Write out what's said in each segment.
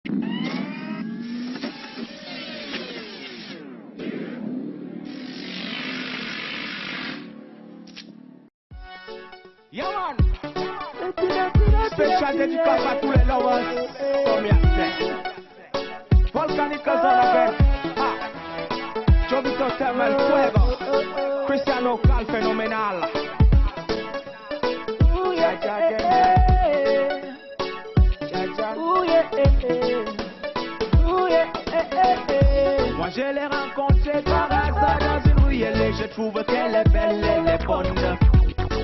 Yaman, spécial dédicace à tous les lovers. Combien c'est? Volcanic Azanabe. Jovito Temel Fuego. Cristiano Cal Fenomenal. Moi je l'ai rencontrée par hasard dans une ruelle et je trouve qu'elle est belle, elle est bonne.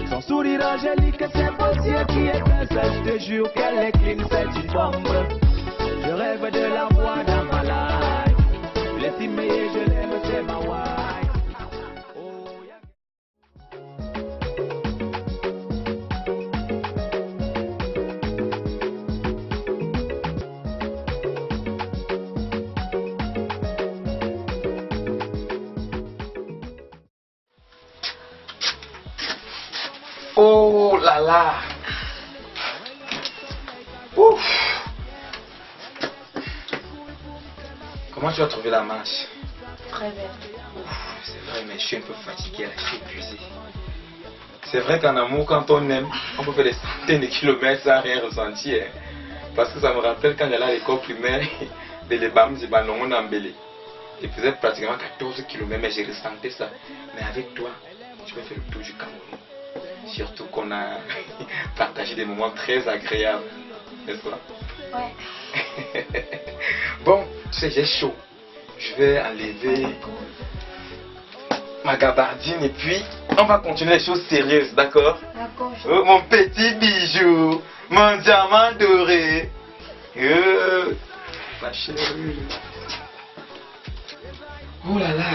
Son sourire angélique, c'est beaux yeux qui étincellent. Je te jure qu'elle est clean, c'est une bombe. Je rêve de la voir dans ma life. Je l'estime et je l'aime, c'est ma wife. Oh, yeah. Oh là là. Ouf. Comment tu as trouvé la marche? Très bien. C'est vrai, mais je suis un peu fatigué, là, je suis épuisé. C'est vrai qu'en amour, quand on aime, on peut faire des centaines de kilomètres sans rien ressentir. Parce que ça me rappelle quand j'allais à l'école primaire, de l'Ebam, on a embellé. Je faisais pratiquement 14 kilomètres, mais j'ai ressenti ça. Mais avec toi, je peux faire le tour du Cameroun. Surtout qu'on a partagé des moments très agréables, n'est-ce pas? Ouais. Bon, tu sais, j'ai chaud. Je vais enlever ma gabardine et puis on va continuer les choses sérieuses, d'accord? D'accord. Oh, mon petit bijou, mon diamant doré. Oh, ma chérie. Oh là là.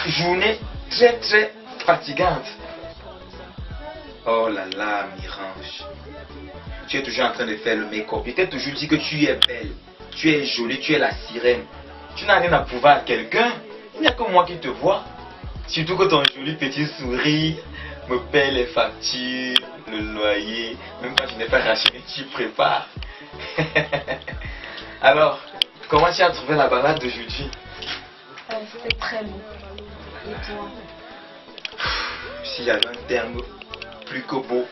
Journée très très fatigante. Oh là là, Mirange. Tu es toujours en train de faire le make-up. Je t'ai toujours dit que tu es belle, tu es jolie, tu es la sirène. Tu n'as rien à prouver à quelqu'un. Il n'y a que moi qui te vois. Surtout que ton joli petit sourire me paie les factures, le loyer. Même quand je n'ai pas racheté, tu prépares. Alors, comment tu as trouvé la balade d'aujourd'hui? C'était très beau. Et toi? S'il y avait un terme plus que beau,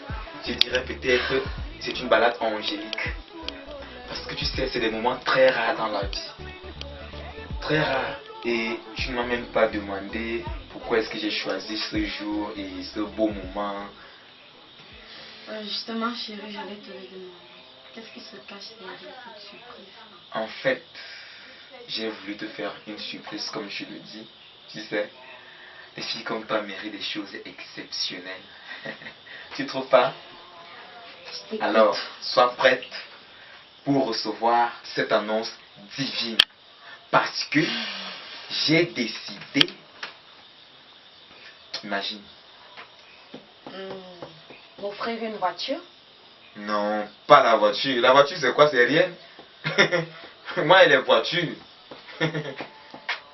je dirais peut-être c'est une balade angélique. Parce que tu sais, c'est des moments très rares dans la vie. Très rares. Et tu ne m'as même pas demandé pourquoi est-ce que j'ai choisi ce jour et ce beau moment. Justement, chérie, j'allais te le demander. Qu'est-ce qui se cache derrière cette surprise? En fait, j'ai voulu te faire une surprise comme je le dis. Tu sais, les filles comme toi méritent des choses exceptionnelles. Tu trouves pas? Alors, sois prête pour recevoir cette annonce divine. Parce que j'ai décidé, imagine. M'offrir une voiture? Non, pas la voiture. La voiture c'est quoi? C'est rien. Moi et les voitures.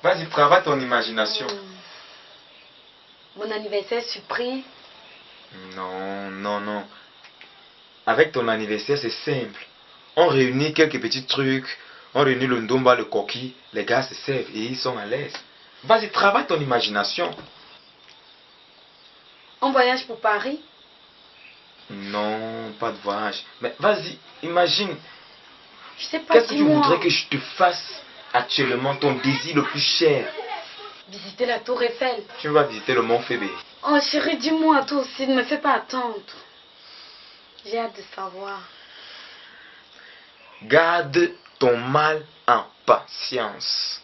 Vas-y, travaille ton imagination. Mon anniversaire surprise? Non, non, non. Avec ton anniversaire, c'est simple. On réunit quelques petits trucs. On réunit le ndomba, le coquille. Les gars se servent et ils sont à l'aise. Vas-y, travaille ton imagination. On voyage pour Paris? Non, pas de voyage. Mais vas-y, imagine. Je sais pas, Qu'est-ce que tu dis-moi. voudrais que je te fasse actuellement, ton désir le plus cher? Visiter la tour Eiffel. Tu vas visiter le mont Phébé. Oh chérie, dis-moi toi aussi, ne me fais pas attendre. J'ai hâte de savoir. Garde ton mal en patience.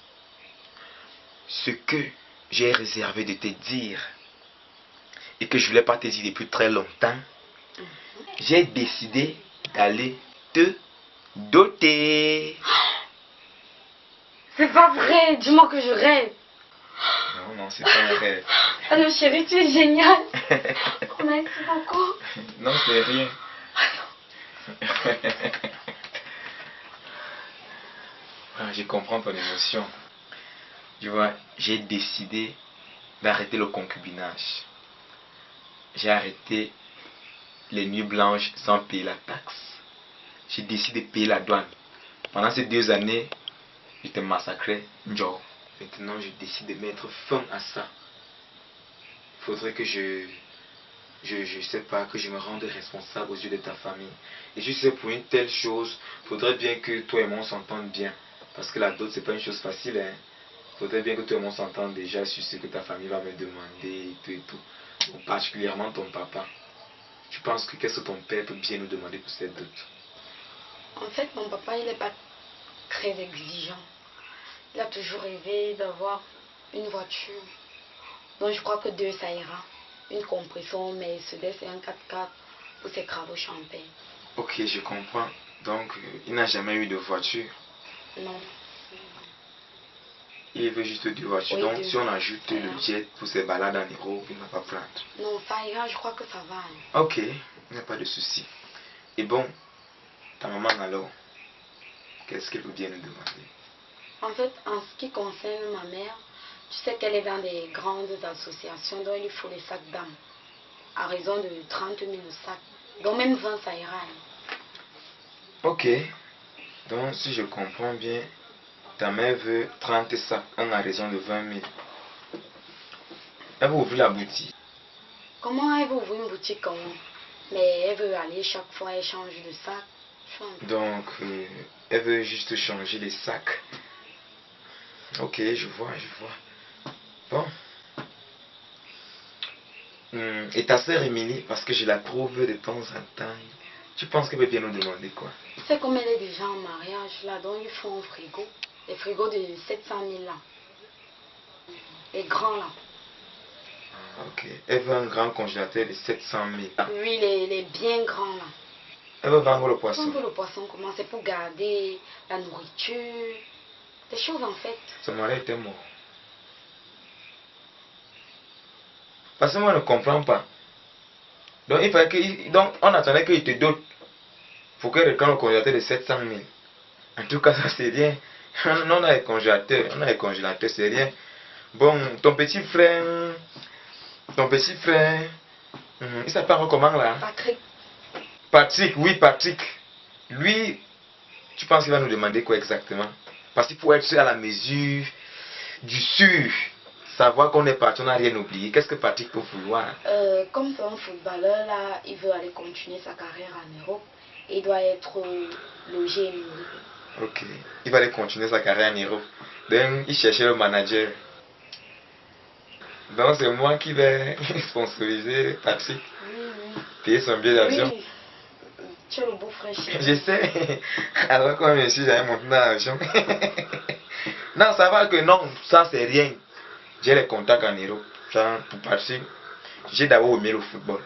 Ce que j'ai réservé de te dire et que je ne voulais pas te dire depuis très longtemps, j'ai décidé d'aller te doter. C'est pas vrai, dis-moi que je rêve. Non, non, c'est pas un rêve. Alors chérie, tu es génial. Oh, merci beaucoup. Non, c'est rien. Je comprends ton émotion. Tu vois, j'ai décidé d'arrêter le concubinage. J'ai arrêté les nuits blanches sans payer la taxe. J'ai décidé de payer la douane. Pendant ces 2 années, j'étais massacré. Maintenant, je décide de mettre fin à ça. Il faudrait que je sais pas, que je me rende responsable aux yeux de ta famille. Et je sais, pour une telle chose, il faudrait bien que toi et moi on s'entende bien. Parce que la dot, c'est pas une chose facile. Hein. Faudrait bien que toi et moi on s'entende déjà sur ce que ta famille va me demander et tout et tout. Donc, particulièrement ton papa. Tu penses que qu'est-ce que ton père peut bien nous demander pour cette dot? En fait, mon papa, il n'est pas très exigeant. Il a toujours rêvé d'avoir une voiture. Donc je crois que 2, ça ira. Une compression, mais ce c'est un 4x4 pour ses travaux champagne. Ok, je comprends. Donc, il n'a jamais eu de voiture. Non. Il veut juste 2 voitures. Oui, donc, 2. si on ajoute le jet pour ses balades en Europe, il ne va pas prendre. Non, ça ira, je crois que ça va. Hein. Ok, il n'y a pas de souci. Et bon, ta maman alors, qu'est-ce qu'elle peut bien nous demander? En fait, en ce qui concerne ma mère, tu sais qu'elle est dans des grandes associations, donc il faut les sacs d'âme. À raison de 30 000 sacs. Donc même 20, ça ira. Hein. Ok. Donc, si je comprends bien, ta mère veut 30 sacs, à raison de 20 000. Elle veut ouvrir la boutique. Comment elle veut ouvrir une boutique comme mais elle veut aller chaque fois, elle change de sac. Donc, elle veut juste changer les sacs. Ok, je vois. Bon. Et ta sœur Émilie, parce que je la trouve de temps en temps, tu penses qu'elle peut bien nous demander quoi? C'est comme elle est déjà en mariage, là, donc il faut un frigo. Les frigos de 700 000 là. Les grands là. Ok. Elle veut un grand congélateur de 700 000. Oui, les bien grands là. Elle veut vendre le poisson. Vendre le poisson, comment? C'est pour garder la nourriture. Des choses en fait. Son mari était mort. Parce que moi, je ne comprends pas. Donc, il fallait que, donc on attendait qu'il te dote pour qu'il réclame le congélateur de 700 000. En tout cas, ça c'est rien. On a les congélateurs, c'est rien. Bon, ton petit frère, il s'appelle comment là? Patrick. Patrick, oui, Patrick. Lui, tu penses qu'il va nous demander quoi exactement? Parce qu'il faut être à la mesure du sûr. Savoir qu'on est parti, on n'a rien oublié. Qu'est-ce que Patrick peut vouloir? Comme c'est un footballeur là, il veut aller continuer sa carrière en Europe. Et il doit être logé et nourri. Ok. Il va aller continuer sa carrière en Europe. Donc, il cherchait le manager. Donc, c'est moi qui vais sponsoriser Patrick. Oui. Payer son billet d'avion. Oui. Tu es le beau frère chéri. Je sais. Alors, comme monsieur, j'avais monté dans l'avion. Non, ça va que non, ça c'est rien. J'ai les contacts en Europe. Pour Patrick, j'ai d'abord aimé le football.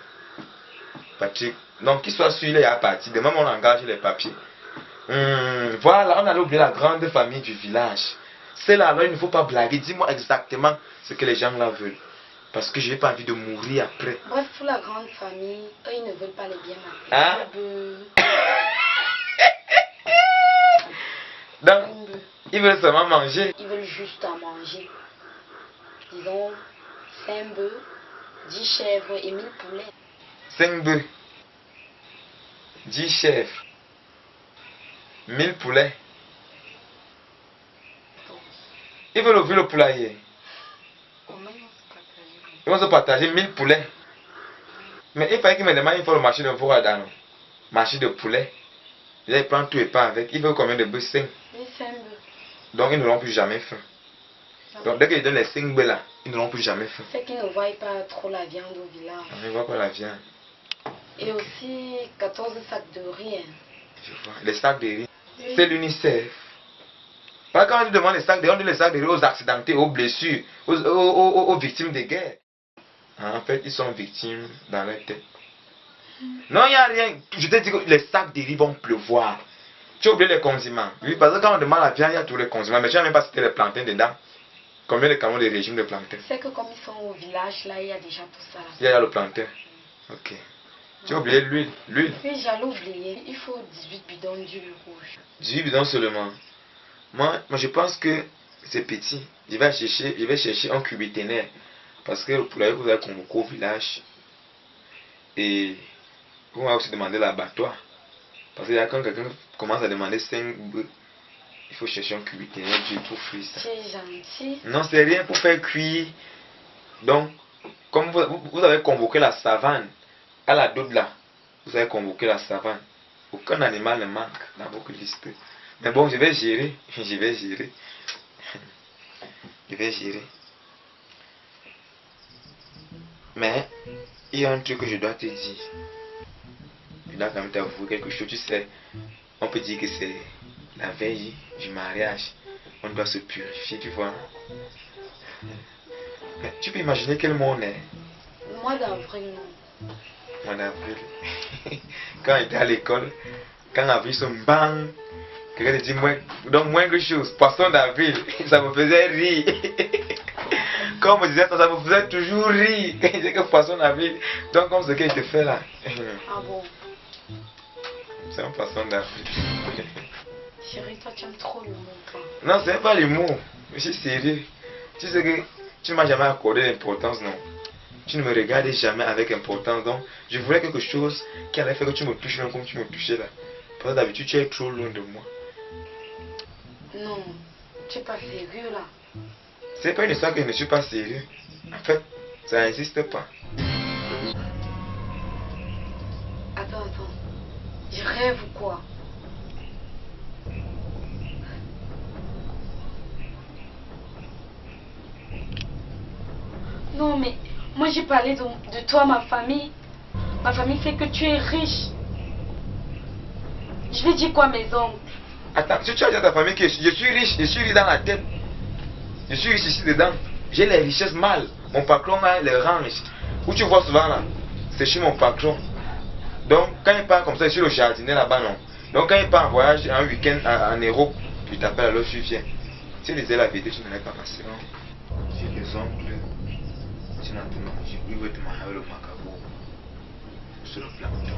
Patrick, donc qu'il soit sûr, il est à partir. Demain, on engage les papiers. Voilà, on allait oublier la grande famille du village. C'est là, alors il ne faut pas blaguer. Dis-moi exactement ce que les gens là veulent. Parce que je n'ai pas envie de mourir après. Bref, pour la grande famille, eux, ils ne veulent pas les biens matériels. Hein? Donc, ils veulent seulement manger. Ils veulent juste à manger. Disons 5 bœufs, 10 chèvres et 1000 poulets. 5 bœufs, 10 chèvres, 1000 poulets. Ils veulent ouvrir le poulailler. Ils vont se partager 1000 poulets. Mais il fallait qu'ils me demandent une fois le marché de Voradano. Marché de poulet. Ils prennent tout et pas avec. Ils veulent combien de bœufs? 5. Oui, 5 bœufs. Donc ils n'auront plus jamais faim. Donc dès qu'ils donnent les 5 bœufs là, ils n'auront plus jamais faim. C'est qu'ils ne voient pas trop la viande au village. Ils ne voient pas la viande. Et aussi 14 sacs de riz. Je vois. Les sacs de riz. Oui. C'est l'UNICEF. Pas quand on demande les sacs de riz, on donne les sacs de riz aux accidentés, aux blessures, aux victimes de guerre. En fait, ils sont victimes dans leur tête. Non, il n'y a rien. Je te dis que les sacs de riz vont pleuvoir. Tu as oublié les condiments. Oui, parce que quand on demande la viande, il y a tous les condiments. Mais tu n'as même pas cité les plantains dedans. Combien de camions de régime de plantains? C'est que comme ils sont au village, là, il y a déjà tout ça. Il y a le plantain. Ok. Tu as oublié l'huile. L'huile. Oui, j'allais oublier. Il faut 18 bidons d'huile rouge. 18 bidons seulement. Moi, je pense que c'est petit. Je vais chercher un cubiténaire. Parce que le poulailler, vous avez convoqué au village. Et On va aussi demander l'abattoir. Parce que quand quelqu'un commence à demander 5 bœufs, il faut chercher un cuisinier pour cuire ça. C'est gentil. Non, c'est rien pour faire cuire. Donc, comme vous avez convoqué la savane, à la double là, vous avez convoqué la savane. Aucun animal ne manque dans votre liste. Mais bon, je vais gérer. Je vais gérer. Je vais gérer. Mais, il y a un truc que je dois te dire. Je dois quand même t'avouer quelque chose. Tu sais, on peut dire que c'est la veille du mariage. On doit se purifier, tu vois. Mais tu peux imaginer quel mois on est? Mois d'avril, non. Mois d'avril. Quand on était à l'école, quand avril se bang, quelqu'un te dit donc moins quelque chose, poisson d'avril, ça me faisait rire. Quand on me disait ça, ça me faisait toujours rire. Quand il disait que poisson d'avril, donc comme ce que je te fais là. Ah bon? C'est un poisson d'avril. Chérie, toi tu aimes trop le mot, toi. Non, c'est pas l'humour. Je suis sérieux. Tu sais que tu m'as jamais accordé l'importance, non. Tu ne me regardais jamais avec importance. Donc, je voulais quelque chose qui allait faire que tu me touches même comme tu me touchais là. Parce que d'habitude, tu es trop loin de moi. Non, tu es pas sérieux là. C'est pas une histoire que je ne suis pas sérieux. En fait, ça n'existe pas. Attends. Je rêve ou quoi? Non mais, moi j'ai parlé de toi à ma famille. Ma famille sait que tu es riche. Je vais dire quoi à mes oncles? Attends, si tu as dit à ta famille que je suis riche dans la tête. Je suis riche ici dedans. J'ai les richesses mâles. Mon patron a les ranges. Où tu vois souvent là, c'est chez mon patron. Donc quand il part comme ça, je suis le jardinier là-bas, non. Donc quand il part en voyage, un week-end en Europe, tu t'appelles alors tu viens. Si tu disais la vérité, tu n'allais pas passer. J'ai des oncles. Sinon, ils veulent te manger le macabre sur le plateau.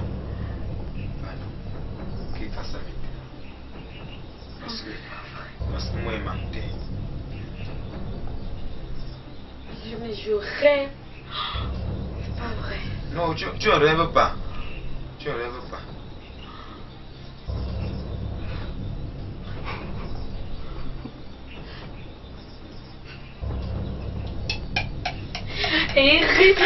Pardon. Qu'il fasse ça maintenant. Parce que moi, il manquait. Mais je rêve. C'est pas vrai. Non, tu ne rêves pas. Tu ne rêves pas. Eric.